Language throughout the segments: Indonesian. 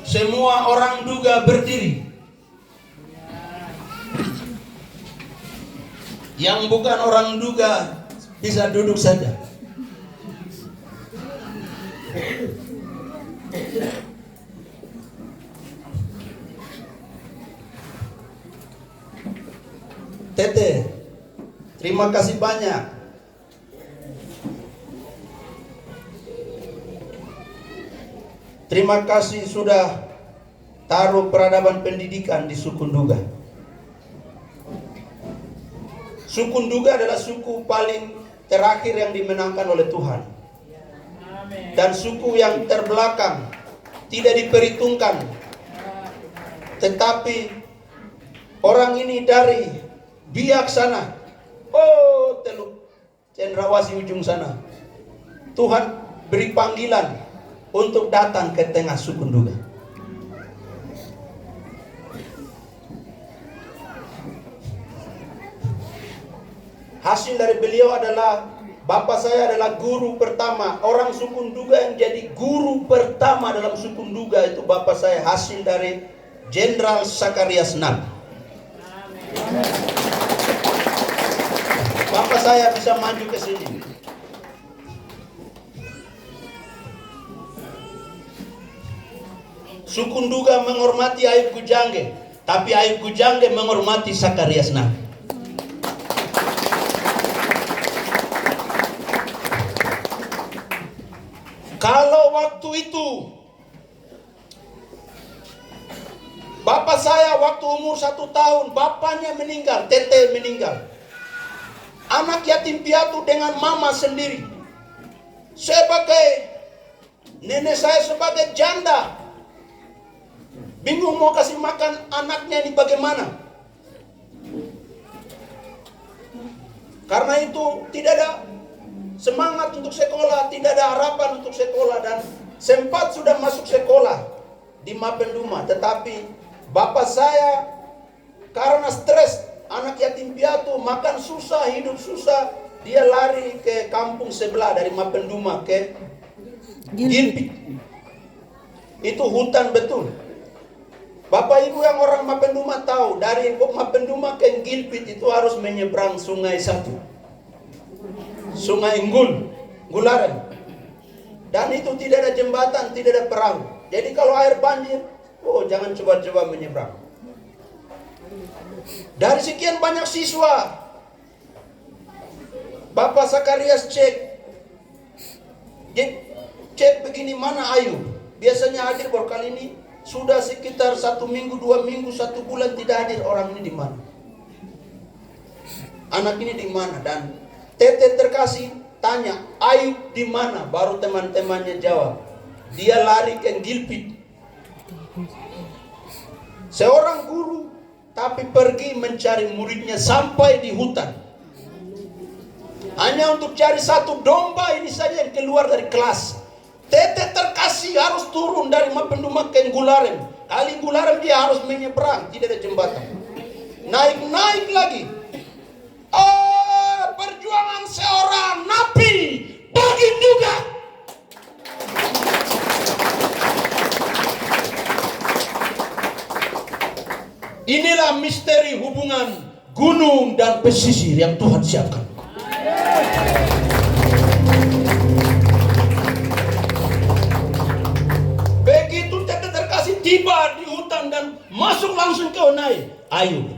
Semua orang duga berdiri. Yang bukan orang duga bisa duduk saja. Tete, terima kasih banyak. Terima kasih sudah taruh peradaban pendidikan di suku Nduga. Suku Nduga adalah suku paling terakhir yang dimenangkan oleh Tuhan. Dan suku yang terbelakang, tidak diperhitungkan. Tetapi orang ini dari Biak sana, oh Teluk Cendrawasih ujung sana, Tuhan beri panggilan untuk datang ke tengah suku Nduga. Hasil dari beliau adalah, bapak saya adalah guru pertama, orang suku Nduga yang jadi guru pertama dalam suku Nduga itu bapak saya, hasil dari Jenderal Sakarias Nab. Bapak saya bisa maju ke sini. Suku Nduga menghormati Ayub Kujangge, tapi Ayub Kujangge menghormati Sakarias Nab. Kalau waktu itu bapak saya waktu umur 1 tahun, bapaknya meninggal, Tete meninggal. Anak yatim piatu dengan mama sendiri. Sebagai nenek saya sebagai janda, bingung mau kasih makan anaknya ini bagaimana. Karena itu tidak ada semangat untuk sekolah, tidak ada harapan untuk sekolah, dan sempat sudah masuk sekolah di Mapenduma, tetapi bapak saya karena stres, anak yatim piatu, makan susah, hidup susah, dia lari ke kampung sebelah dari Mapenduma ke Gilpit. Itu hutan betul. Bapak ibu yang orang Mapenduma tahu, dari Mapenduma ke Gilpit itu harus menyeberang sungai satu, Sungai Gularen. Dan itu tidak ada jembatan, tidak ada perahu. Jadi kalau air banjir, oh jangan coba-coba menyeberang. Dari sekian banyak siswa, Bapak Sakarias cek begini, mana Ayu? Biasanya hadir, baru kali ini sudah sekitar 1 minggu, 2 minggu, 1 bulan tidak hadir. Orang ini di mana? Anak ini di mana? Dan Tete terkasih tanya, Ayu di mana? Baru teman-temannya jawab, dia lari ke Gilpit. Seorang guru tapi pergi mencari muridnya sampai di hutan. Hanya untuk cari 1 domba ini saja yang keluar dari kelas. Tete terkasih harus turun dari Mapenduma ke Gularen. Kali Gularen dia harus menyeberang, tidak ada jembatan. Naik lagi. Oh, perjuangan seorang napi bagi juga. Inilah misteri hubungan gunung dan pesisir yang Tuhan siapkan. Begitu Tete terkasih tiba di hutan dan masuk langsung ke Onai. Ayu,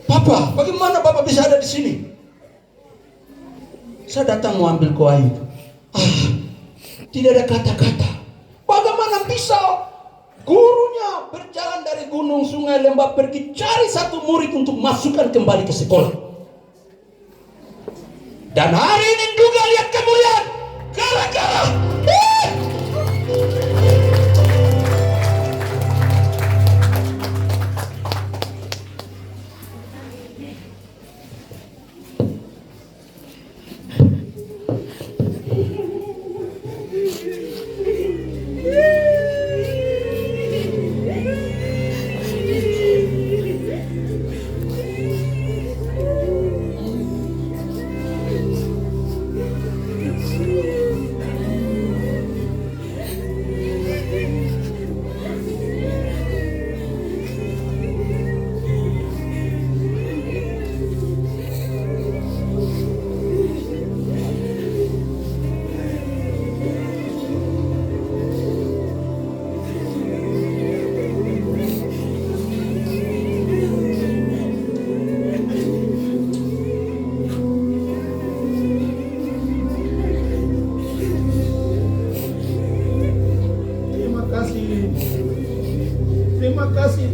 Papa, bagaimana Papa bisa ada di sini? Saya datang mau ambil kau Ayu. Tidak ada kata-kata. Bagaimana bisa gurunya berjalan dari gunung, sungai, lembah pergi cari 1 murid untuk masukkan kembali ke sekolah. Dan hari ini juga lihat kemuliaan gara-gara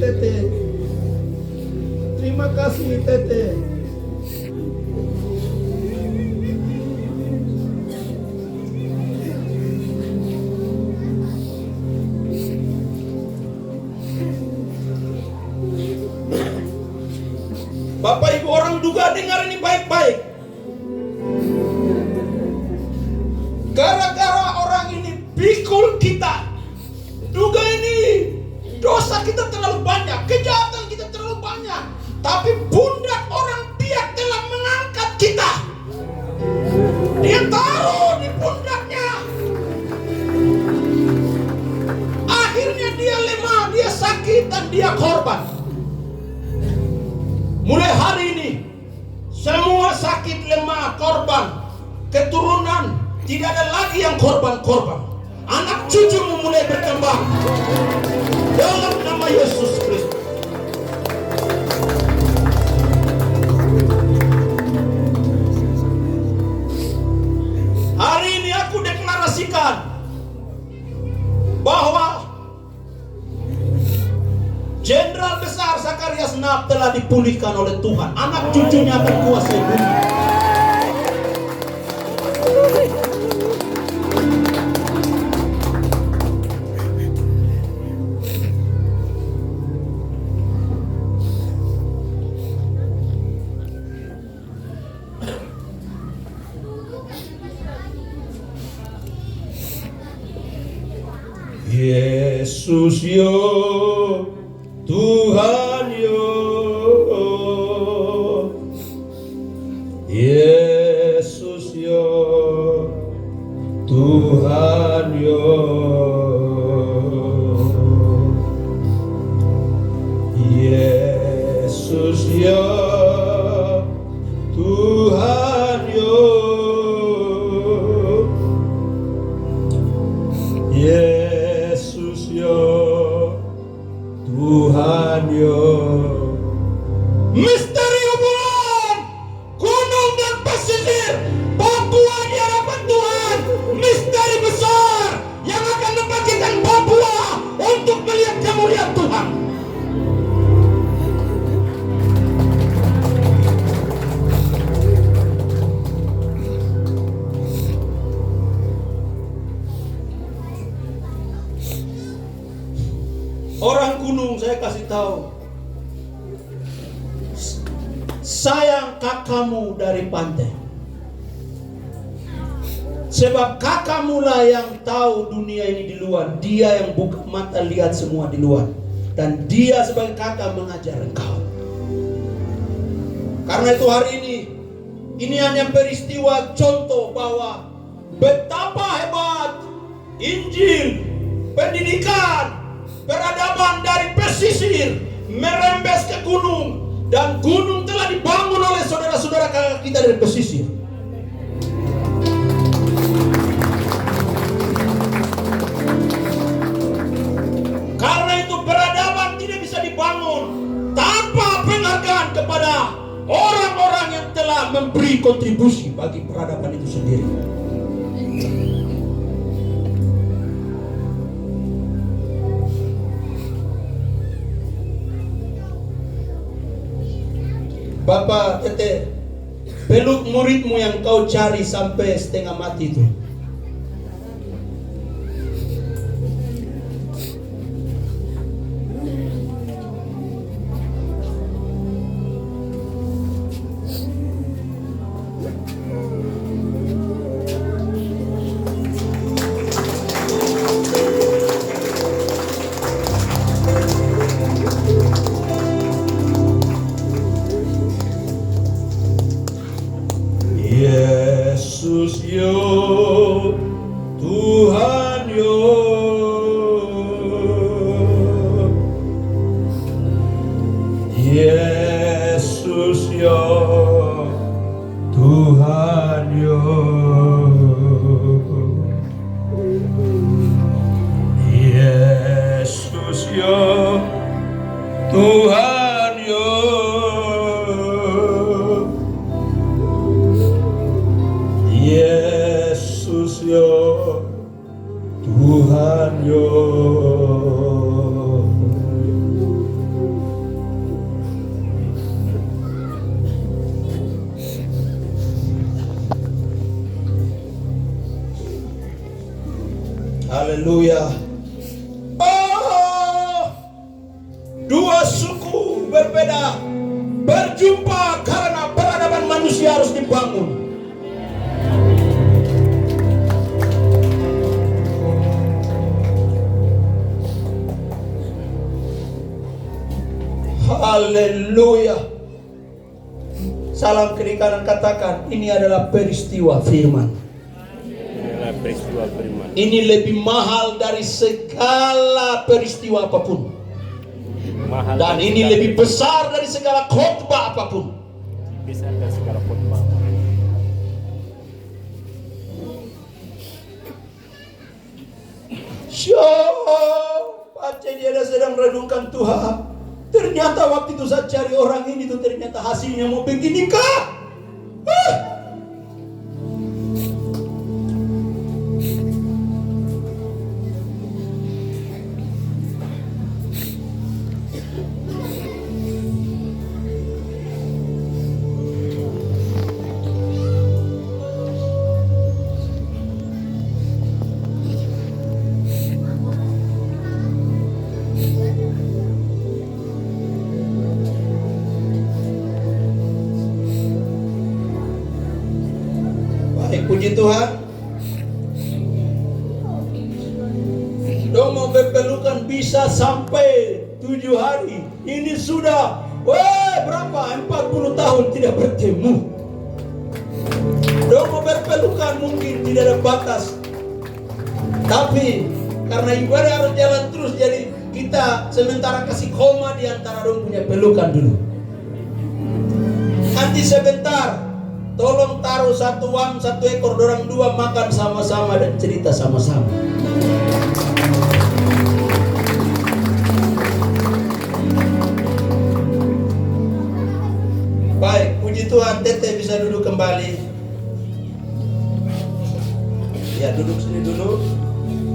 Tete. Terima kasih Tete. Bapak Ibu orang juga dengar ini baik-baik. Gara-gara orang ini pikul kita. Duga ini dosa kita terlalu banyak, kejahatan kita terlalu banyak. Tapi pundak orang biak telah mengangkat kita. Dia taruh di pundaknya. Akhirnya dia lemah, dia sakit dan dia korban. Mulai hari ini semua sakit, lemah, korban, keturunan, tidak ada lagi yang korban-korban. Anak cucumu mulai berkembang dalam nama Yesus Kristus. Hari ini aku deklarasikan bahwa Jenderal Besar Zakarias Nab telah dipulihkan oleh Tuhan. Anak cucunya akan kuasai bumi. Yesus yo, Tuhan yo, Yesus yo, Tuhan yo, Yesus yo, Tuhan yo, Yesus yo, Tuhan yo. Misteri hubungan gunung dan pesisir Papua di hadapan Tuhan. Misteri besar yang akan membangkitkan Papua untuk melihat kemuliaan Tuhan. Orang gunung saya kasih tahu, sayang kakakmu dari pantai. Sebab kakakmu lah yang tahu dunia ini di luar. Dia yang buka mata lihat semua di luar. Dan dia sebagai kakak mengajar engkau. Karena itu hari ini hanya peristiwa contoh bahwa betapa hebat Injil, pendidikan, peradaban dari pesisir merembes ke gunung, dan gunung telah dibangun oleh saudara-saudara kakak kita dari pesisir. Karena itu peradaban tidak bisa dibangun tanpa penghargaan kepada orang-orang yang telah memberi kontribusi bagi peradaban itu sendiri. Bapak Tete, peluk muridmu yang kau cari sampai setengah mati itu. Yesus yo, Tuhan yo, Yesus yo, Tuhan yo, Yesus yo, Tuhan yo. Yesus yo, Tuhan yo. Haleluya. Oh, dua suku berbeda berjumpa karena peradaban manusia harus dibangun. Haleluya. Salam kiri kanan, katakan, ini adalah peristiwa firman. Ini lebih mahal dari segala peristiwa apapun. Dan ini lebih besar dari segala khotbah apapun. Besar dari segala khotbah. Pace dia sedang renungkan Tuhan. Ternyata waktu itu saya cari orang ini tuh ternyata hasilnya mau beginikah? Puji Tuhan. Dong mau berpelukan bisa sampai 7 hari. Ini sudah berapa? 40 tahun tidak bertemu. Dong mau berpelukan mungkin tidak ada batas. Tapi karena ibadah harus jalan terus, jadi kita sementara kasih koma di antara dong punya pelukan dulu. Nanti sebentar tolong taruh satu ekor, dorang dua makan sama-sama dan cerita sama-sama. Baik, puji Tuhan. Tete bisa duduk kembali. Ya, duduk sini dulu.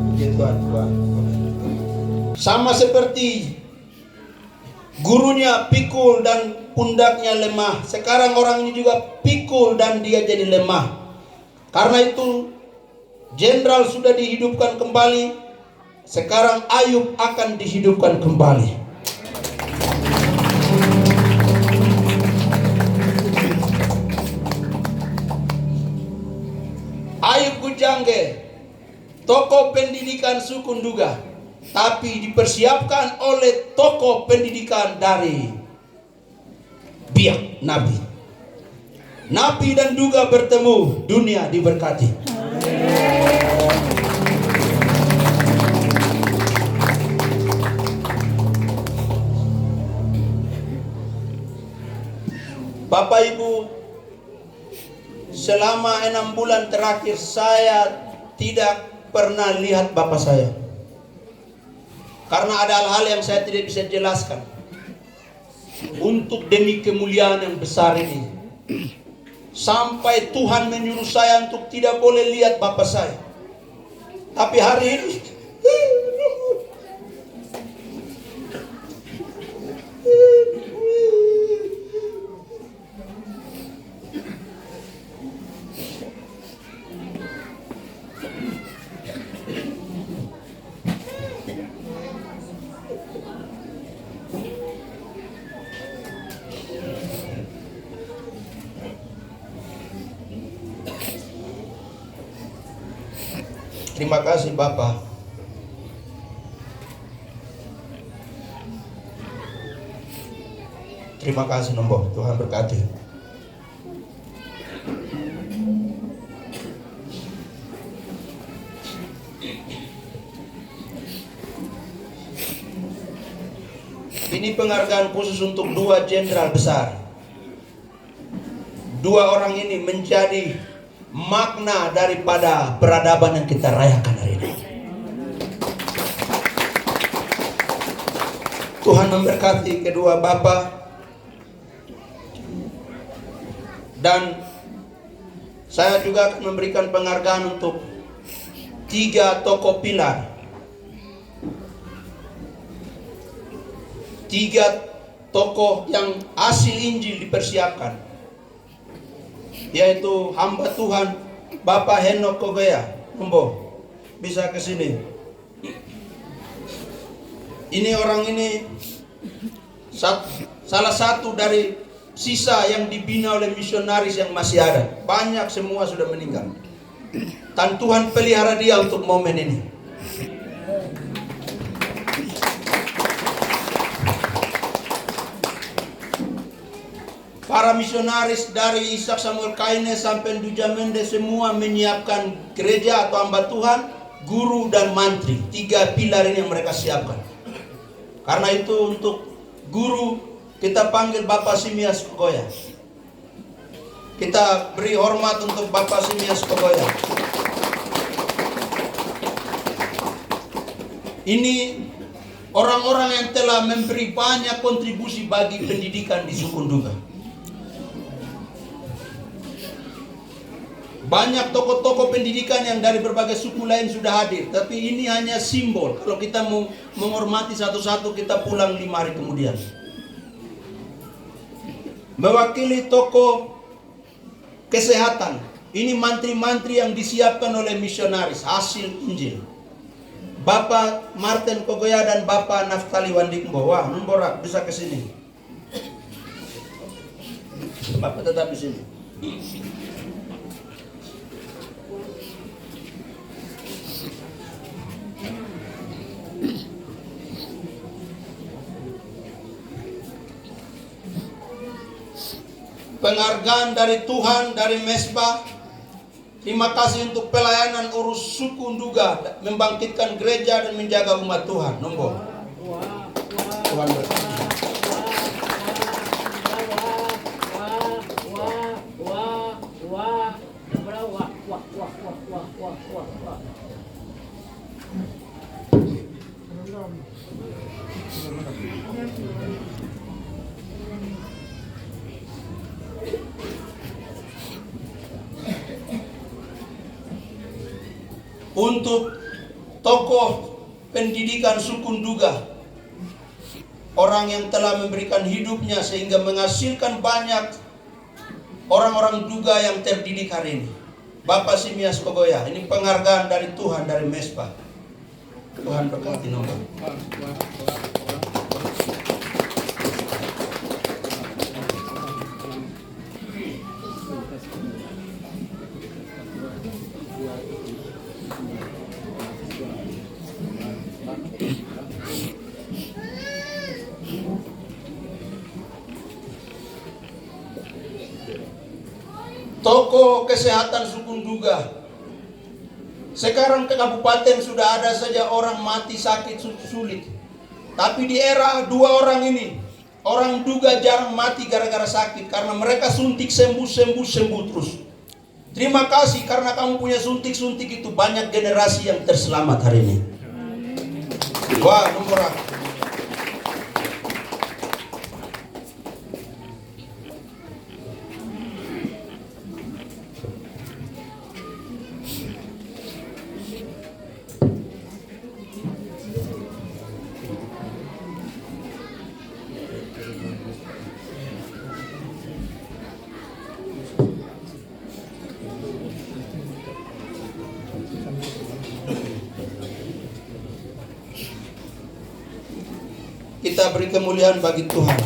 Puji Tuhan. Sama seperti gurunya pikul dan pundaknya lemah, sekarang orang ini juga pikul dan dia jadi lemah. Karena itu jenderal sudah dihidupkan kembali. Sekarang Ayub akan dihidupkan kembali. Ayub Gujangge, tokoh pendidikan suku Nduga, tapi dipersiapkan oleh tokoh pendidikan dari biak Nabi. Nabi dan Duga bertemu, dunia diberkati. Bapak Ibu, selama 6 bulan terakhir saya tidak pernah lihat bapak saya. Karena ada hal-hal yang saya tidak bisa jelaskan. Untuk demi kemuliaan yang besar ini, sampai Tuhan menyuruh saya untuk tidak boleh lihat bapak saya. Tapi hari ini terima kasih Bapak. Terima kasih Nombok, Tuhan berkati. Ini penghargaan khusus untuk 2 jenderal besar. 2 orang ini menjadi makna daripada peradaban yang kita rayakan hari ini. Tuhan memberkati kedua bapak. Dan saya juga akan memberikan penghargaan untuk 3 tokoh pilar. 3 tokoh yang hasil Injil dipersiapkan, yaitu hamba Tuhan Bapak Henok Kogea, bisa ke sini. Ini orang ini salah satu dari sisa yang dibina oleh misionaris yang masih ada. Banyak semua sudah meninggal. Dan Tuhan pelihara dia untuk momen ini. Para misionaris dari Ishak Samuel Kaine sampai Dujamende semua menyiapkan gereja atau hamba Tuhan, guru dan mantri. 3 pilar ini yang mereka siapkan. Karena itu untuk guru kita panggil Bapak Simias Kogoya. Kita beri hormat untuk Bapak Simias Kogoya. Ini orang-orang yang telah memberi banyak kontribusi bagi pendidikan di suku Nduga. Banyak tokoh-tokoh pendidikan yang dari berbagai suku lain sudah hadir. Tapi ini hanya simbol. Kalau kita mau menghormati satu-satu, kita pulang 5 hari kemudian. Mewakili tokoh kesehatan. Ini mantri-mantri yang disiapkan oleh misionaris. Hasil Injil. Bapak Martin Kogoya dan Bapak Naftali Wandikmbo. Wah, memborak. Bisa ke sini. Bapak tetap di sini. Penghargaan dari Tuhan, dari Mesbah. Terima kasih untuk pelayanan urus suku Nduga, membangkitkan gereja dan menjaga umat Tuhan. Nombor. Tuhan berkati. Untuk tokoh pendidikan suku Nduga, orang yang telah memberikan hidupnya sehingga menghasilkan banyak orang-orang Nduga yang terdidik hari ini. Bapak Simias Kogoya, ini penghargaan dari Tuhan, dari Mesbah. Tuhan berkati nomor. Toko kesehatan suku Nduga. Sekarang ke kabupaten sudah ada saja orang mati sakit sulit. Tapi di era 2 orang ini, orang Nduga jarang mati gara-gara sakit. Karena mereka suntik sembuh terus. Terima kasih karena kamu punya suntik itu, banyak generasi yang terselamat hari ini. Wah, nomor. Kita beri kemuliaan bagi Tuhan.